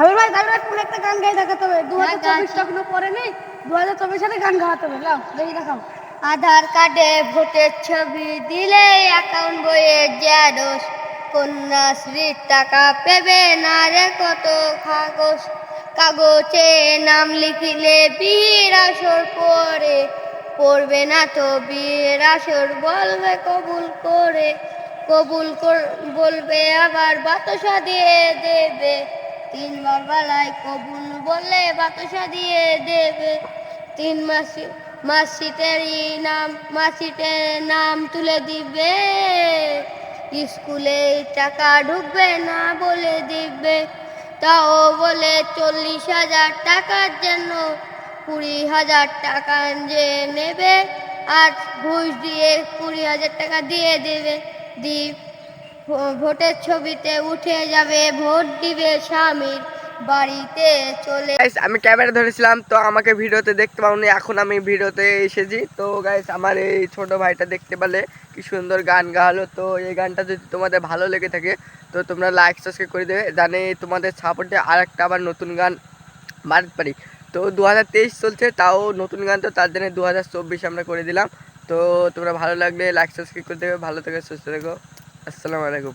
হাবিব ভাই তাহলে কোন একটা গান গাই দেখাতে হবে 2024 টা কোনো পরে নেই 2024 সালে গান গাওয়াতে হবে লাও দেখি দেখাও আধার কার্ডে ভোটের ছবি দিলে অ্যাকাউন্ট বইয়ে জেরক্স কন্যাশ্রীর টাকা পেবে না রে কত কাগজে নাম লিখিলে বীর আসর পড়বে না তো বীর আসর বলবে বলবে আবার বাতাসা দিয়ে দেবে 3 বার বেলায় কবুল বললে বাতাসা দিয়ে দেবে 3 মার্কশিটের নাম তুলে দিবে স্কুলে টাকা ঢুকবে না বলে দিবে তাও বলে 40,000 টাকার জন্য 20,000 টাকা যে নেবে আর ঘুষ দিয়ে 20,000 টাকা দিয়ে দেবে ভোটের ছবিতে উঠে যাবে ভোট দিবে স্বামীর বাড়িতে চলে। আমি ক্যামেরা ধরেছিলাম তো আমাকে ভিডিওতে দেখতে পাওনি, এখন আমি ভিডিওতে এসেছি। তো গাইস আমার এই ছোট ভাইটা দেখতে পেলে কি সুন্দর গান গাওয়ালো। তো এই গানটা যদি তোমাদের ভালো লেগে থাকে তো তোমরা লাইক সাবস্ক্রাইব করে দেবে, জানে তোমাদের সাপোর্টে আর একটা আবার নতুন গান বানাতে পারি। তো 2023 চলছে, তাও নতুন গান, তো তার জন্য 2024 আমরা করে দিলাম। তো তোমরা ভালো লাগলে লাইক সাবস্ক্রাইব করে দেবে। ভালো থেকো, সুস্থ থেকো, আসসালামু আলাইকুম।